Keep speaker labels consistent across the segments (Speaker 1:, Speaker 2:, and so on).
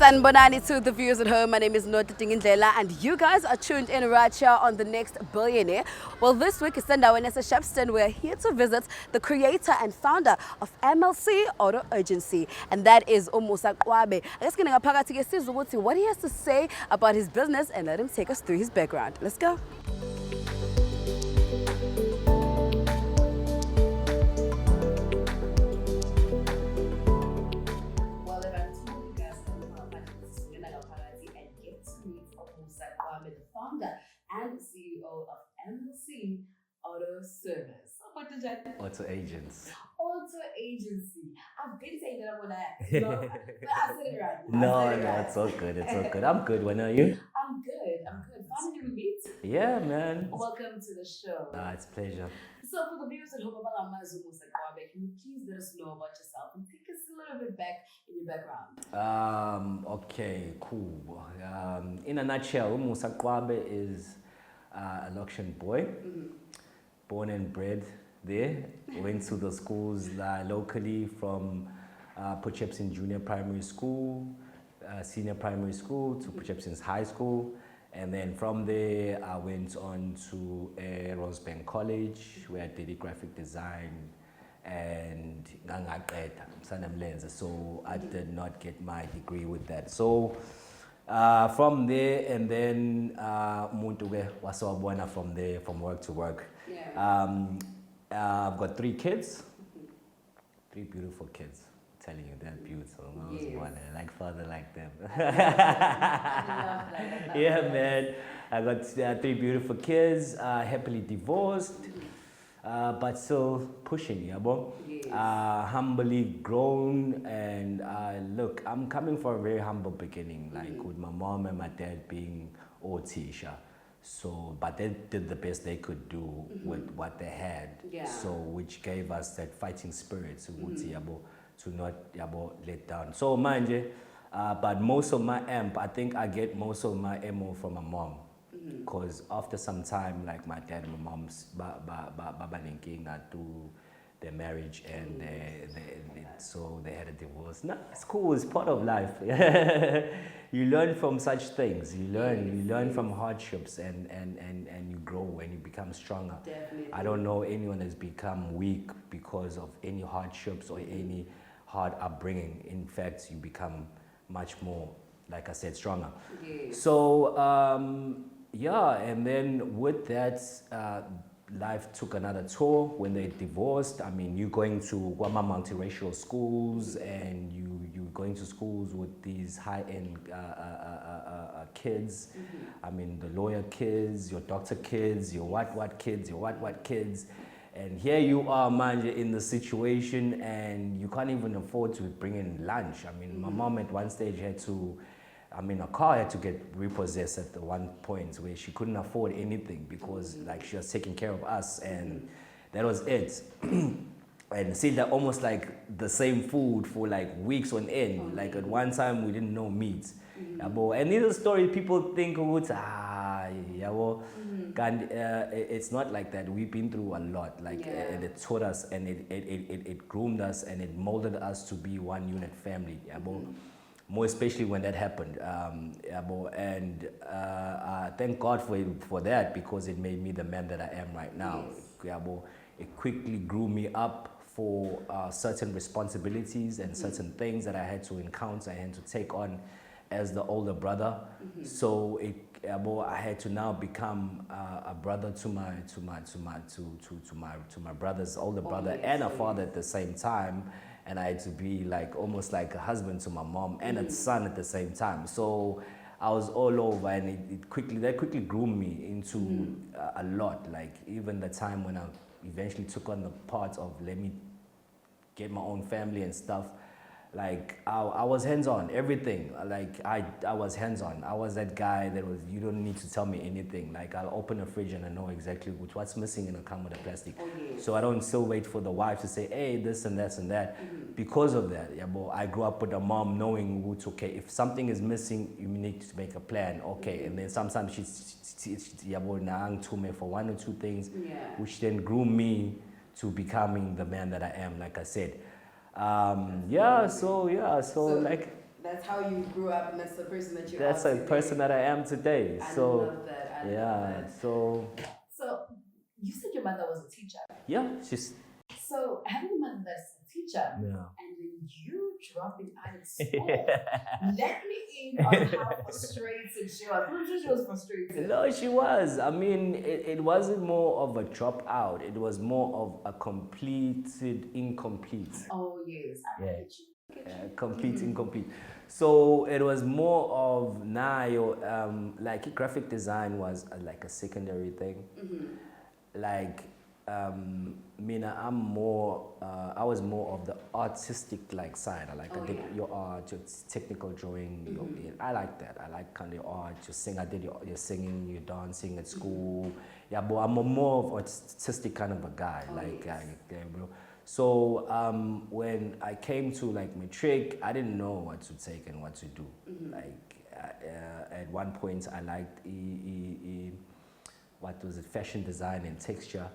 Speaker 1: Sanbonani to the viewers at home. My name is Nota Tingindlela and you guys are tuned in right here on the Next Billionaire. Well, this week is Vanessa Shepston. We're here to visit the creator and founder of MLC Auto Agency, and that is Musa Qwabe. What he has to say about his business and let him take us through his background. Let's go. Founder and CEO of MLC Auto Service. What did that?
Speaker 2: Auto Agents.
Speaker 1: Auto Agency. I've been saying that I'm gonna, but I said it right.
Speaker 2: No, it's all good. It's all good. I'm good. When are you?
Speaker 1: I'm good. Finally we meet.
Speaker 2: Yeah, man.
Speaker 1: Welcome to the show.
Speaker 2: It's a pleasure.
Speaker 1: So for the viewers at home about Musa Qwabe, can you please let us know about yourself and take us a little bit back in your background?
Speaker 2: Okay, cool. In a nutshell, Musa Qwabe is an auction boy, born and bred there. Went to the schools locally from Potchefstroom Junior Primary School, Senior Primary School to Potchefstroom High School. And then from there, I went on to Rosebank College, where I did graphic design and so I did not get my degree with that. So from there, and then from there, from work to work. Yeah. I've got 3 kids, 3 beautiful kids. Telling you they're beautiful. I was born like father like them. Yeah, man. I got 3 beautiful kids, happily divorced, but still pushing, humbly grown. And look, I'm coming from a very humble beginning, like with my mom and my dad being Otisha. So, but they did the best they could do with what they had. Yeah. So, which gave us that fighting spirit. So, to not let down. So manje, but most of my I think I get most of my MO from my mom. Because after some time, like my dad and my mom's baba nenkinga to their marriage, and so they had a divorce. No, it's cool, it's part of life. You learn from such things. You learn from hardships, and you grow and you become stronger.
Speaker 1: Definitely.
Speaker 2: I don't know anyone that's become weak because of any hardships or any hard upbringing. In fact, you become much more, like I said, stronger. Yes. So yeah, and then with that, life took another tour when they divorced. I mean, you're going to Guama multiracial schools, and you're going to schools with these high-end kids. I mean, the lawyer kids, your doctor kids, your what kids, your what kids. And here you are, man, in the situation, and you can't even afford to bring in lunch. I mean, my mom at one stage had to, a car had to get repossessed at the one point where she couldn't afford anything because like she was taking care of us, and that was it. And see that almost like the same food for like weeks on end. Like at one time we didn't know meat. And in the story, people think it's not like that. We've been through a lot, and it taught us, and it groomed us, and it molded us to be one unit family. More especially when that happened. And thank God for that, because it made me the man that I am right now. it quickly grew me up for certain responsibilities and certain things that I had to encounter and to take on as the older brother. So I had to now become a brother to my brother's older brother and a father at the same time, and I had to be like almost like a husband to my mom and a son at the same time. So I was all over, and that quickly groomed me into a lot. Like even the time when I eventually took on the part of let me get my own family and stuff. Like I was hands-on, everything. Like I was hands-on. I was that guy that was, you don't need to tell me anything. Like I'll open a fridge and I know exactly what's missing and I'll come with the plastic. So I don't still wait for the wife to say, hey, this and that and that. Because of that, I grew up with a mom knowing what's okay. If something is missing, you need to make a plan. Okay, and then sometimes she's for one or two things, which then grew me to becoming the man that I am, like I said. So like
Speaker 1: that's how you grew up, and that's the person that you are.
Speaker 2: That's the person that I am today.
Speaker 1: I
Speaker 2: so
Speaker 1: love that. I love that.
Speaker 2: So
Speaker 1: you said your mother was a teacher.
Speaker 2: Yeah, she's.
Speaker 1: So having a mother that's a teacher, and then you dropping out of school, let me in on how frustrated she was. I'm sure she was frustrated.
Speaker 2: No, she was. I mean, it wasn't more of a dropout. It was more of a completed incomplete.
Speaker 1: Oh yes, I get you.
Speaker 2: Complete incomplete. So it was more of like graphic design was like a secondary thing. Like I'm more I was more of the artistic like side. I did your art, your technical drawing. I like that. I like kind of art. You sing. I did your singing, your dancing at school. But I'm more of artistic kind of a guy. Bro. So when I came to like matric, I didn't know what to take and what to do. At one point, I liked what was it, fashion design and texture.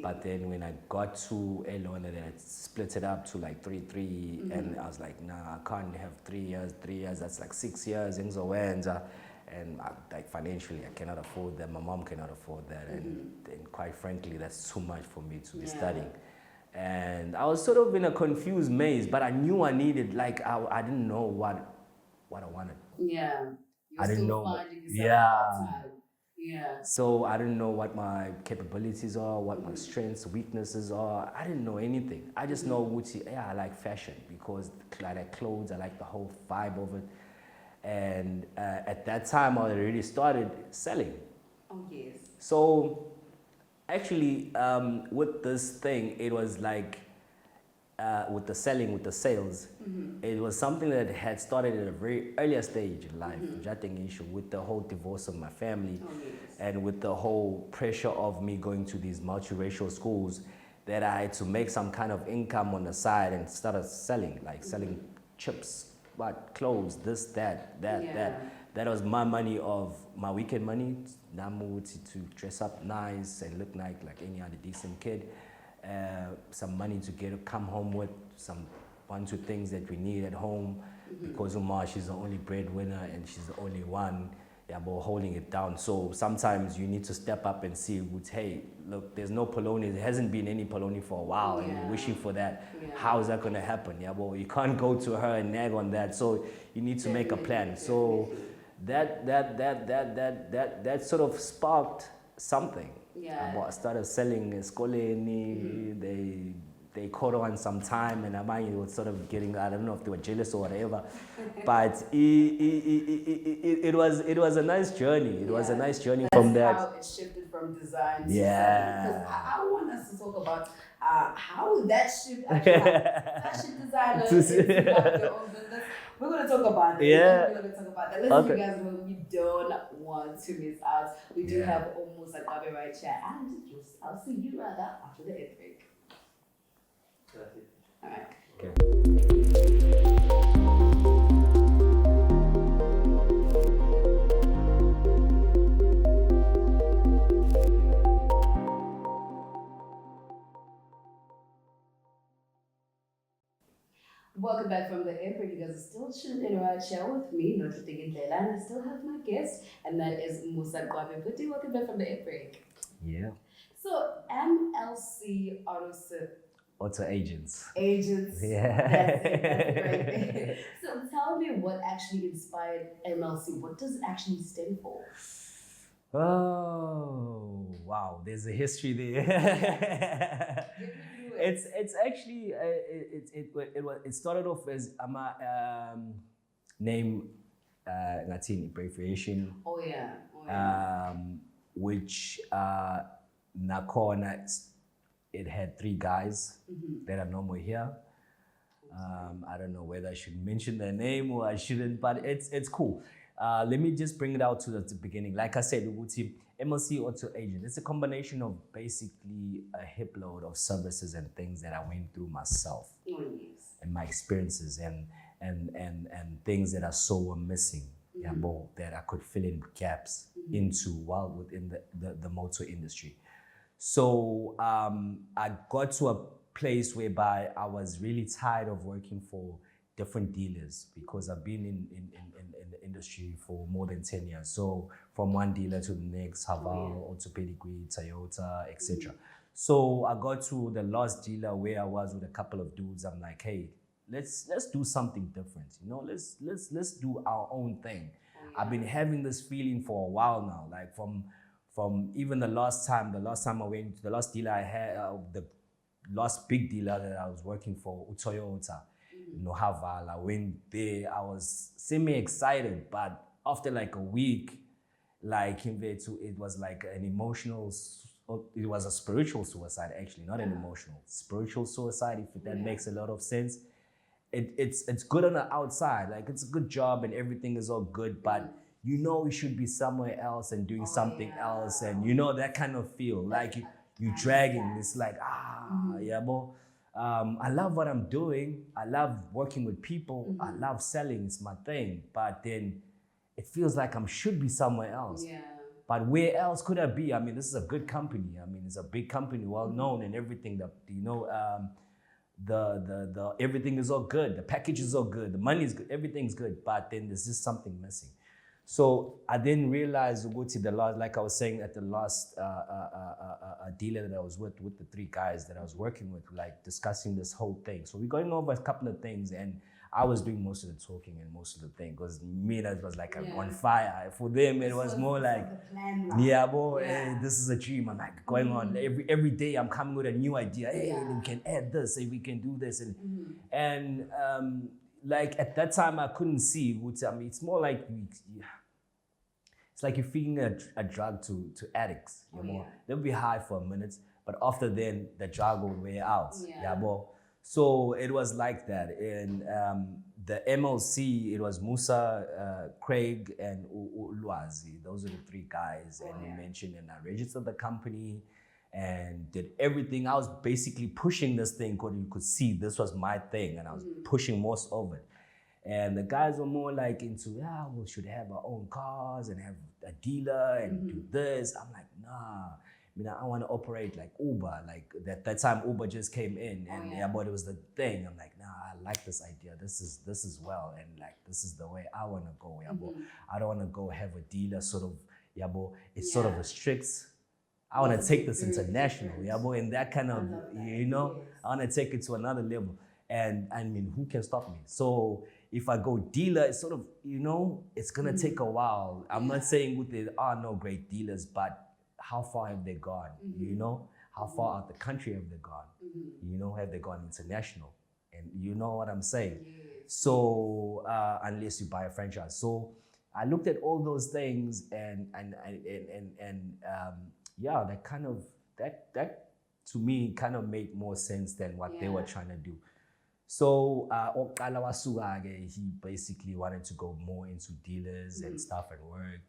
Speaker 2: But then when I got to A-Learner, then I split it up to like 3-3, and I was like, nah, I can't have 3 years. 3 years, that's like 6 years. And like financially, I cannot afford that. My mom cannot afford that, and quite frankly, that's too much for me to be studying. And I was sort of in a confused maze, but I knew I needed, like, I didn't know what I wanted.
Speaker 1: Yeah.
Speaker 2: I didn't know. So I didn't know what my capabilities are, what my strengths, weaknesses are. I didn't know anything. I just know I like fashion because I like clothes. I like the whole vibe of it. And at that time, I already started selling.
Speaker 1: Oh yes.
Speaker 2: So actually, with this thing, it was like with the selling, with the sales, it was something that had started at a very earlier stage in life, jutting issue with the whole divorce of my family, and with the whole pressure of me going to these multiracial schools, that I had to make some kind of income on the side and started selling, selling chips, clothes, this, that. That was my money, of my weekend money, to dress up nice and look like any other decent kid. Some money to come home with, some 1-2 things that we need at home, because Uma, she's the only breadwinner and she's the only one holding it down. So sometimes you need to step up and see, hey, look, there's no polony, there hasn't been any polony for a while, and you're wishing for that. How is that going to happen? You can't go to her and nag on that, so you need to make a plan. So that sort of sparked something. I started selling eskoleni. They caught on some time, and I was sort of getting, I don't know if they were jealous or whatever, but it was a nice journey. It was a nice journey.
Speaker 1: That's
Speaker 2: from that.
Speaker 1: How it shifted from design to selling. Because I want us to talk about how that shift actually happened. Fashion designers, if you have your own business. We're going to talk about it. We're going to talk about that. Listen, you guys, you don't want to miss out. We do have almost an Qwabe right here. And I'll see you rather after the ad break. All right. Welcome back from the airport. You guys are still tuned in right here with me, Not Thinking Lela, and I still have my guest, and that is Musa Qwabe. Welcome back from the air break.
Speaker 2: Yeah.
Speaker 1: So MLC
Speaker 2: Auto agents.
Speaker 1: agents.
Speaker 2: Yeah.
Speaker 1: That's it. That's a great thing. So tell me what actually inspired MLC. What does it actually stand for?
Speaker 2: Oh wow, there's a history there.
Speaker 1: Get me through it.
Speaker 2: It's actually it started off as ama name ngathini abbreviation
Speaker 1: Oh yeah. Oh yeah.
Speaker 2: which nakhona it had 3 guys that are no more here. I don't know whether I should mention their name or I shouldn't, but it's cool. Let me just bring it out to the beginning. Like I said, MLC Auto Agent, it's a combination of basically a hip load of services and things that I went through myself
Speaker 1: Oh yes.
Speaker 2: and my experiences and things that I saw were missing, that I could fill in gaps into while within the motor industry. So I got to a place whereby I was really tired of working for different dealers because I've been in the industry for more than 10 years. So from one dealer to the next, Haval, Auto Pedigree, Toyota, etc. So I got to the last dealer where I was with a couple of dudes. I'm like, hey, let's do something different. You know, let's do our own thing. I've been having this feeling for a while now, like from even the last time I went to the last dealer I had, the last big dealer that I was working for, Toyota, Haval. I went there, I was semi-excited, but after like a week, like it was like an emotional, it was a spiritual suicide actually, not an emotional, spiritual suicide, if that makes a lot of sense. It's good on the outside, like it's a good job and everything is all good, but you know you should be somewhere else and doing something else, and you know that kind of feel, like you dragging, it's like, yeah, but I love what I'm doing, I love working with people, I love selling, it's my thing, but then it feels like I should be somewhere else.
Speaker 1: Yeah.
Speaker 2: But where else could I be? I mean, this is a good company. I mean, it's a big company, well known and everything. That the everything is all good. The package is all good. The money is good. Everything's good. But then there's just something missing. So I didn't realize the last, like I was saying, at the last dealer that I was with the 3 guys that I was working with, like discussing this whole thing. So we're going over a couple of things, and I was doing most of the talking and most of the thing, because me, that was like I'm on fire. For them, it was more like, yeah, boy, hey, this is a dream. I'm like going on every day. I'm coming with a new idea. Hey, we can add this. Hey, we can do this, and like at that time, I couldn't see. I mean, it's more like it's like you're feeding a drug to addicts. You know, they'll be high for a minute, but after then, the drug will wear out. Yeah, boy. So it was like that. And the MLC, it was Musa, Craig, and Ulwazi. Those are the 3 guys. And you mentioned, and I registered the company and did everything. I was basically pushing this thing because you could see this was my thing, and I was pushing most of it. And the guys were more like into, we should have our own cars and have a dealer and do this. I'm like, nah. I mean, I want to operate like Uber. Like that time Uber just came in, and but it was the thing. I'm like, nah, I like this idea. This is well, and like this is the way I want to go. I don't want to go have a dealer sort of, it's sort of restricts. I want to take this international, and that kind of, I want to take it to another level. And I mean, who can stop me? So if I go dealer, it's sort of, it's gonna take a while. I'm not saying there are no great dealers, but how far have they gone? How far out the country have they gone? Have they gone international? And you know what I'm saying? So unless you buy a franchise. So I looked at all those things, and that kind of that to me kind of made more sense than what they were trying to do. So Oqala Wasuga, he basically wanted to go more into dealers and stuff and work.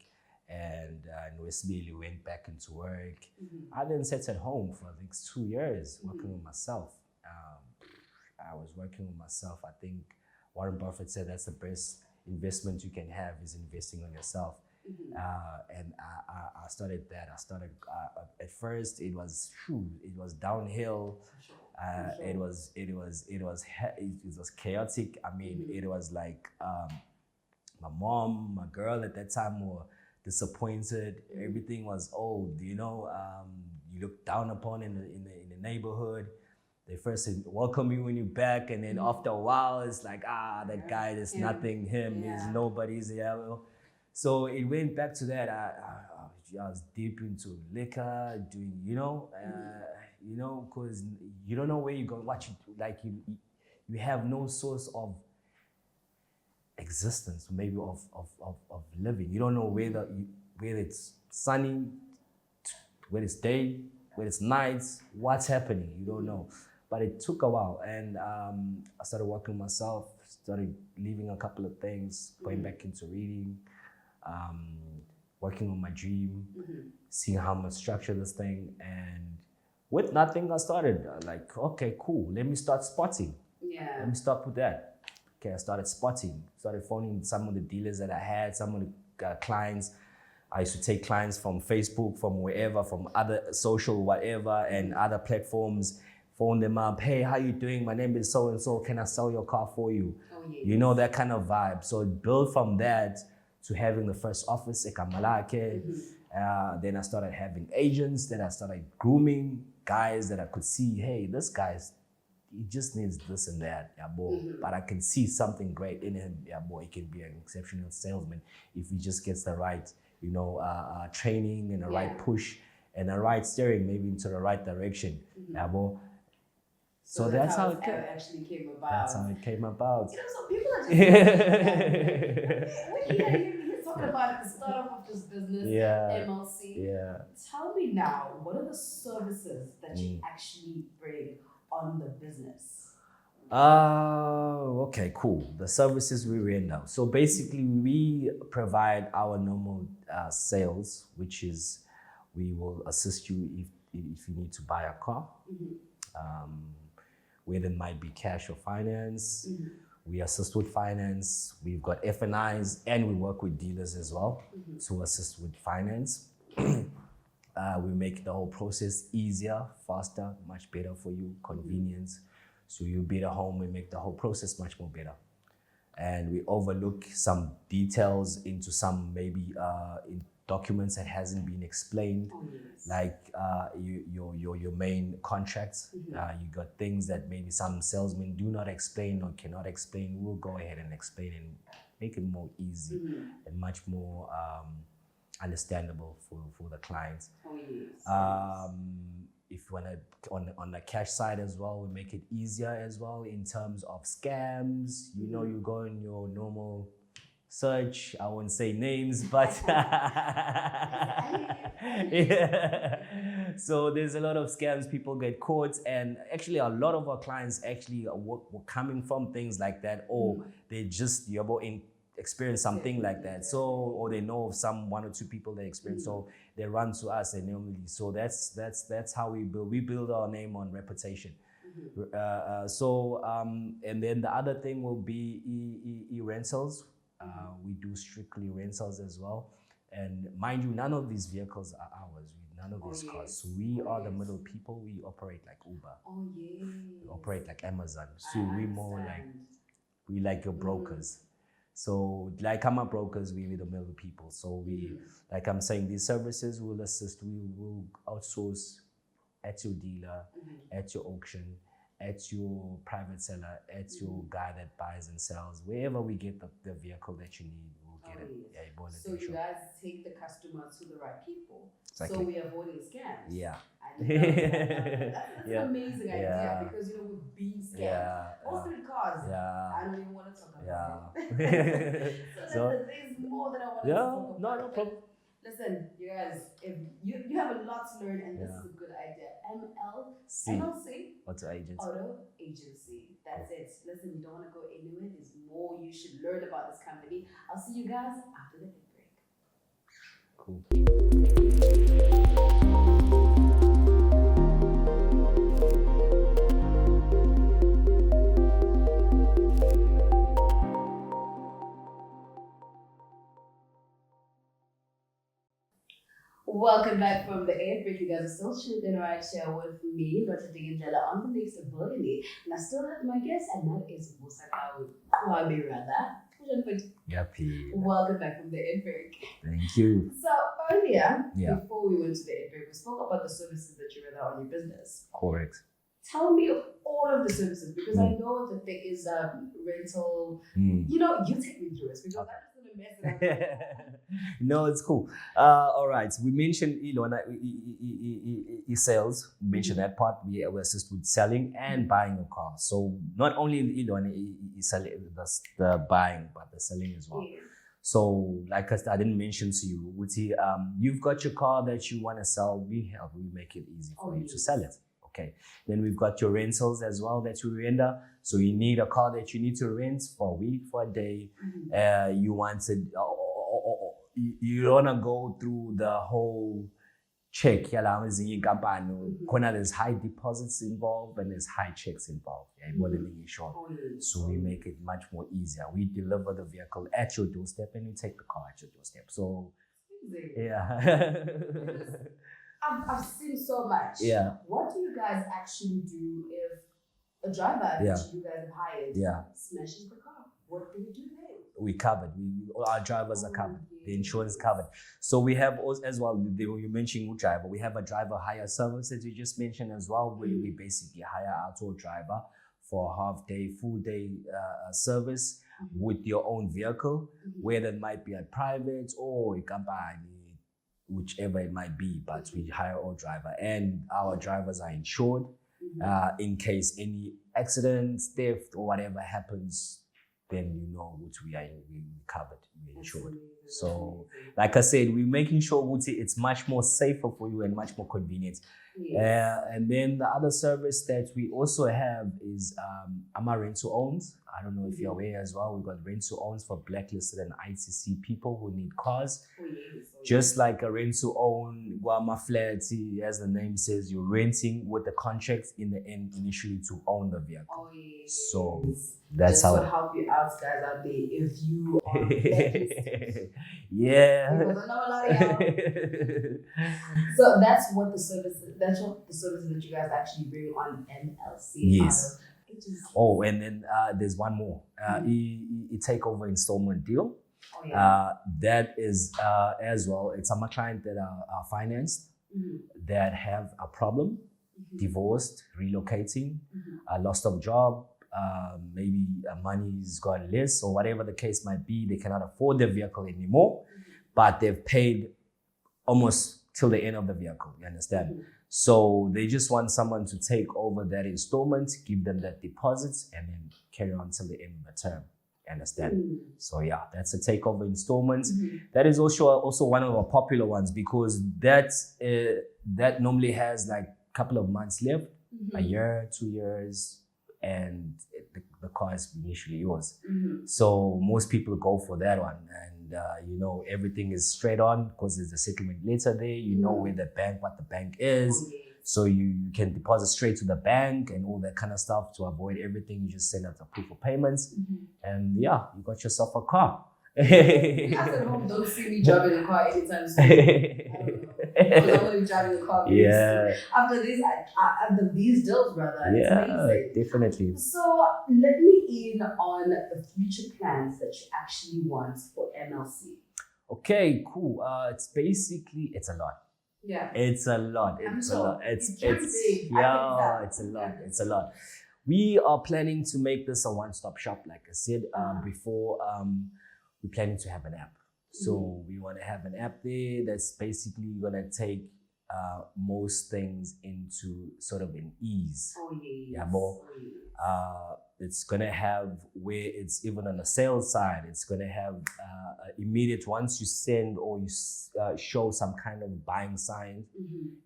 Speaker 2: And Westbilly went back into work. I then sat at home for I think 2 years working with myself. I was working with myself. I think Warren Buffett said that's the best investment you can have, is investing on yourself. And I started that. I started at first. It was downhill. It was chaotic. I mean, it was like my mom, my girl at that time were disappointed. Everything was old, you looked down upon in the neighborhood. They first welcome you when you're back, and then after a while, it's like, that guy, there's nothing, he's nobody's here. So it went back to that. I was deep into liquor, doing, because you don't know where you're going, what you do. Like you have no source of existence, maybe of living. You don't know whether it's sunny, whether it's day, whether it's nights, what's happening. You don't know. But it took a while, and I started working myself, started leaving a couple of things, going back into reading, working on my dream, seeing how I'm gonna structure this thing. And with nothing, I started like, okay, cool, let me start spotting. Let me start with that. Okay, I started spotting, started phoning some of the dealers that I had, some of the clients. I used to take clients from Facebook, from wherever, from other social whatever, and other platforms, phone them up. Hey, how you doing? My name is so-and-so. Can I sell your car for you? You know, that kind of vibe. So it built from that to having the first office, Ekamalake. Then I started having agents. Then I started grooming guys that I could see, hey, this guy's, he just needs this and that, but I can see something great in him. He can be an exceptional salesman if he just gets the right, training and the right push and the right steering, maybe into the right direction. So that's how it
Speaker 1: actually came about.
Speaker 2: That's how it came about.
Speaker 1: So people are just when he's talking about at the start of this business, MLC. Tell me now, what are the services that you actually bring on the business?
Speaker 2: Okay, cool. The services we render. So basically, we provide our normal sales, which is we will assist you if you need to buy a car, whether it might be cash or finance. We assist with finance. We've got F&Is, and we work with dealers as well to assist with finance. We make the whole process easier, faster, much better for you, convenience. So you be at home, we make the whole process much more better. And we overlook some details into some maybe in documents that hasn't been explained, like your main contracts. You got things that maybe some salesmen do not explain or cannot explain. We'll go ahead and explain and make it more easy and much more understandable for the clients. If you want to, on the cash side as well, we make it easier as well in terms of scams. You go in your normal search, I won't say names, but so there's a lot of scams, people get caught, and actually a lot of our clients actually were coming from things like that, or they just experience something like that. So, or they know of one or two people that experience, so they run to us and normally. So that's how we build our name on reputation. And then the other thing will be e-rentals. We do strictly rentals as well. And mind you, none of these vehicles are ours. None of these cars. So we are the middle people. We operate like Uber. We operate like Amazon. So we like your brokers. So like I'm a brokers, we the middle people. So we, like I'm saying, these services will assist. We will outsource at your dealer, at your auction, at your private seller, at your guy that buys and sells. Wherever we get the vehicle that you need, we'll get it.
Speaker 1: So you guys take the customer to the right people.
Speaker 2: Exactly.
Speaker 1: So we are avoiding scams.
Speaker 2: That's
Speaker 1: an amazing idea, because we've been scammed. All through cars. I don't even want to talk about it. So there's more that I want to talk about.
Speaker 2: No problem.
Speaker 1: Listen, you guys, if you have a lot to learn, and this is a good idea. MLC.
Speaker 2: Auto agency.
Speaker 1: Auto agency. That's it. Listen, you don't want to go anywhere. There's more you should learn about this company. I'll see you guys after the break.
Speaker 2: Cool.
Speaker 1: Welcome back from the air break. You guys are still tuned in right here with me, Dr. Dingindlela, on the Next Billionaire. And I still have my guest, and that is Musa Qwabe, rather.
Speaker 2: Yappy.
Speaker 1: Welcome back from the ad break.
Speaker 2: Thank you.
Speaker 1: So earlier,
Speaker 2: Yeah.
Speaker 1: before we went to the ad break, we spoke about the services that you render on your business.
Speaker 2: Correct.
Speaker 1: Tell me all of the services, because I know that there is rental. You know, you take me through it, because I'm just gonna mess it up.
Speaker 2: No, it's cool. All right. We mentioned sales. We mentioned that part. We assist with selling and buying a car. So not only the buying, but the selling as well.
Speaker 1: Yeah.
Speaker 2: So, like I didn't mention to you, Wuti, you've got your car that you want to sell. We help. We make it easy for you to sell it. Okay. Then we've got your rentals as well that you render. So you need a car that you need to rent for a week, for a day. You wanted, you don't want to go through the whole check. There's high deposits involved and there's high checks involved. So we make it much more easier. We deliver the vehicle at your doorstep and you take the car at your doorstep. So, yeah.
Speaker 1: I've seen so much.
Speaker 2: Yeah.
Speaker 1: What do you guys actually do if a driver that you guys have hired smashes the car? What do we do then?
Speaker 2: We covered. All our drivers are covered. The insurance covered. So we have as well. You mentioned driver. We have a driver hire service that you just mentioned as well, where we basically hire out to a driver for a half day, full day service with your own vehicle, whether it might be a private or a company, whichever it might be, but we hire our driver and our drivers are insured in case any accidents, theft or whatever happens, then you know which we covered, we're insured. So like I said, we're making sure it's much more safer for you and much more convenient. And then the other service that we also have is Ama Rent to Owns. I don't know if you're aware as well. We've got Rent to Owns for blacklisted and ITC people who need cars. Just like a rent to own, Guama flat, as the name says, you're renting with the contract in the end initially to own the vehicle. So that's
Speaker 1: just
Speaker 2: how
Speaker 1: to help you out, guys out there, if you are
Speaker 2: yeah.
Speaker 1: because I know a lot of y'all. So that's what the services that you guys actually bring on MLC.
Speaker 2: Yes. Oh, and then there's one more. You take over installment deal. That is as well. It's some clients that are financed that have a problem, divorced, relocating, lost of job, maybe money's got less or whatever the case might be. They cannot afford the vehicle anymore, but they've paid almost till the end of the vehicle. You understand? So they just want someone to take over that installment, give them that deposit, and then carry on till the end of the term. Understand? So yeah, that's a takeover installment. That is also one of our popular ones because that normally has like a couple of months left, a year, 2 years, and the car is initially yours. So most people go for that one, and you know everything is straight on because there's a settlement letter there. You know where what the bank is. So you can deposit straight to the bank and all that kind of stuff to avoid everything. You just send out a proof of payments, and yeah, you got yourself a car.
Speaker 1: You guys at home don't see me driving a car anytime soon. I don't know. Because I'm going to be driving a car after these deals, brother.
Speaker 2: Yeah, definitely.
Speaker 1: So let me in on the future plans that you actually want for MLC.
Speaker 2: Okay, cool. It's a lot.
Speaker 1: Yeah.
Speaker 2: It's a lot. It's a lot. It's a lot. We are planning to make this a one-stop shop, like I said before. We're planning to have an app. So we want to have an app there that's basically going to take most things into sort of an ease. It's going to have where it's even on the sales side, it's going to have immediate, once you send or you show some kind of buying sign,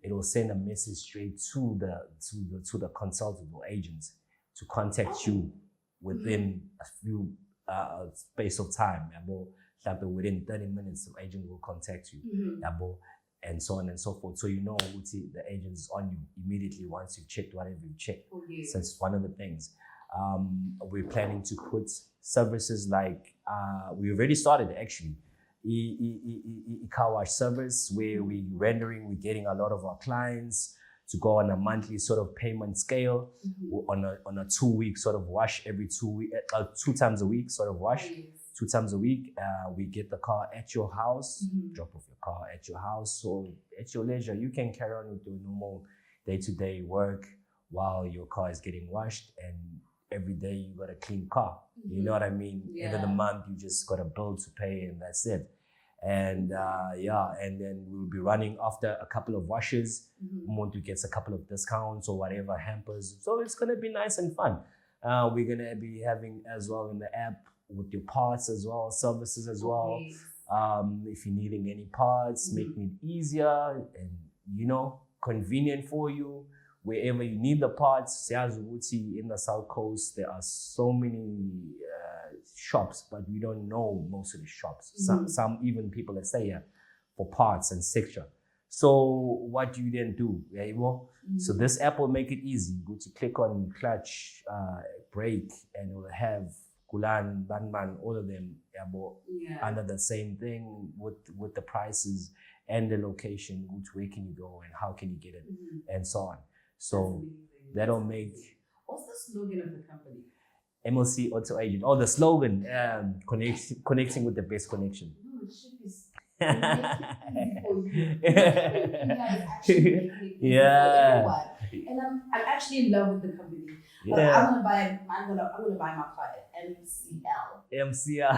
Speaker 2: it will send a message straight to the consultant or agents to contact you within a few space of time. Within 30 minutes, the agent will contact you. And so on and so forth. So you know the agent is on you immediately once you've checked whatever you've checked. So it's one of the things. We're planning to put services like, we already started actually, car wash service where we're getting a lot of our clients to go on a monthly sort of payment scale on a 2 week sort of wash every 2 weeks, 2 times a week sort of wash 2 times a week. We get the car at your house, drop off your car at your house. So at your leisure, you can carry on with your normal day-to-day work while your car is getting washed, and every day you got a clean car. You know what I mean? End of the month, you just got a bill to pay, and that's it. And and then we'll be running after a couple of washes. Umuntu gets a couple of discounts or whatever, hampers. So it's gonna be nice and fun. We're gonna be having as well in the app with your parts as well, services as well. If you're needing any parts, making it easier and convenient for you. Wherever you need the parts, in the South Coast, there are so many shops, but we don't know most of the shops. Some even people that stay here for parts and sector. So what do you then do? So this app will make it easy. Go to click on clutch, brake, and it will have Kulan, Banman, all of them under the same thing with the prices and the location, where can you go and how can you get it, and so on. So that'll make...
Speaker 1: What's the slogan of the company?
Speaker 2: MLC Auto Agent. Oh, the slogan, connecting with the best connection.
Speaker 1: No, it should be yeah. And I'm actually in love with the company. I'm gonna buy my car at MCL.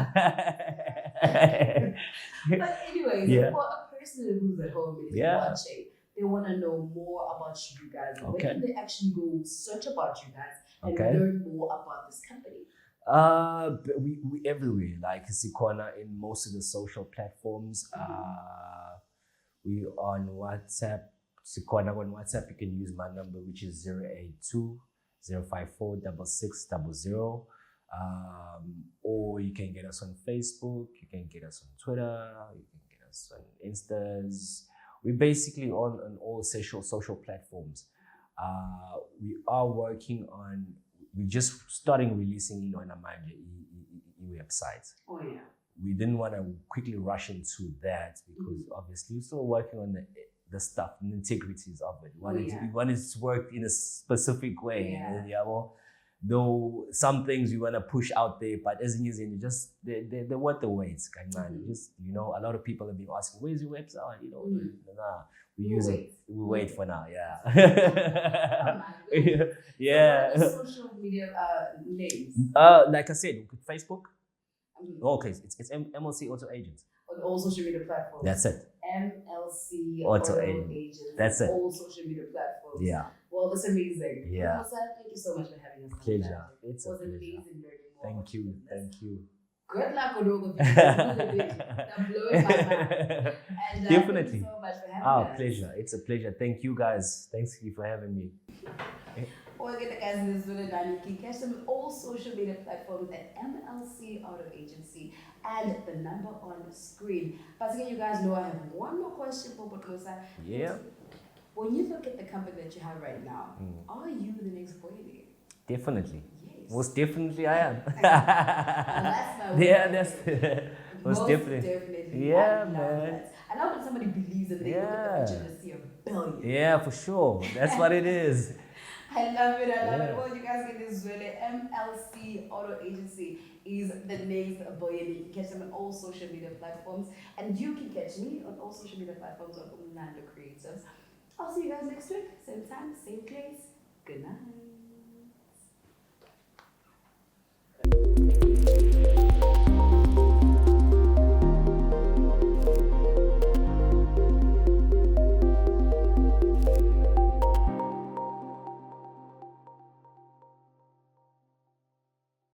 Speaker 1: But anyways, for a person who's at home and is watching, they want to know more about you guys. Where can they actually go search about you guys and learn more about this company?
Speaker 2: We everywhere, like Sikwana in most of the social platforms. We on WhatsApp. Sikwana on WhatsApp, you can use my number, which is 082-054-6600. Or you can get us on Facebook, you can get us on Twitter, you can get us on Instas. We're basically on all social platforms. We are working on, we're just starting releasing on a website. We didn't want to quickly rush into that because obviously we're still working on the stuff, the integrities of it. We want it to work in a specific way. Though some things we want to push out there, but as in they're worth the wait. Just a lot of people have been asking, where's your website? We wait for now.
Speaker 1: So social media names.
Speaker 2: Like I said, Facebook. Okay, it's MLC Auto Agents.
Speaker 1: On all social media platforms.
Speaker 2: That's it.
Speaker 1: MLC Auto Agents.
Speaker 2: That's it.
Speaker 1: All social media platforms.
Speaker 2: Yeah.
Speaker 1: Well, that's amazing.
Speaker 2: Yeah.
Speaker 1: Musa, thank you so much for having us.
Speaker 2: Pleasure. It's
Speaker 1: a
Speaker 2: pleasure.
Speaker 1: amazing learning more.
Speaker 2: Thank you.
Speaker 1: Good luck on all the videos. I'm blowing my mind. And
Speaker 2: definitely.
Speaker 1: Thank you so much for having us.
Speaker 2: Pleasure. It's a pleasure. Thank you guys. Thanks for having me.
Speaker 1: Guys, you can catch them on all social media platforms at MLC Auto Agency and the number on the screen. But again, you guys know I have one more question for Musa.
Speaker 2: Yeah.
Speaker 1: When you look at the company that you have right now, are you the next billionaire?
Speaker 2: Definitely.
Speaker 1: Yes.
Speaker 2: Most definitely I am.
Speaker 1: That's my word.
Speaker 2: Yeah, that's most
Speaker 1: definitely.
Speaker 2: Yeah,
Speaker 1: I
Speaker 2: man.
Speaker 1: I love when somebody believes in they look at the picture to see $1 billion.
Speaker 2: Yeah, for sure. That's what it is.
Speaker 1: I love it. Well, you guys get this really. MLC Auto Agency is the next billionaire. You can catch them on all social media platforms. And you can catch me on all social media platforms on Umnando Creatives. I'll see you guys next week. Same time, same place. Good night.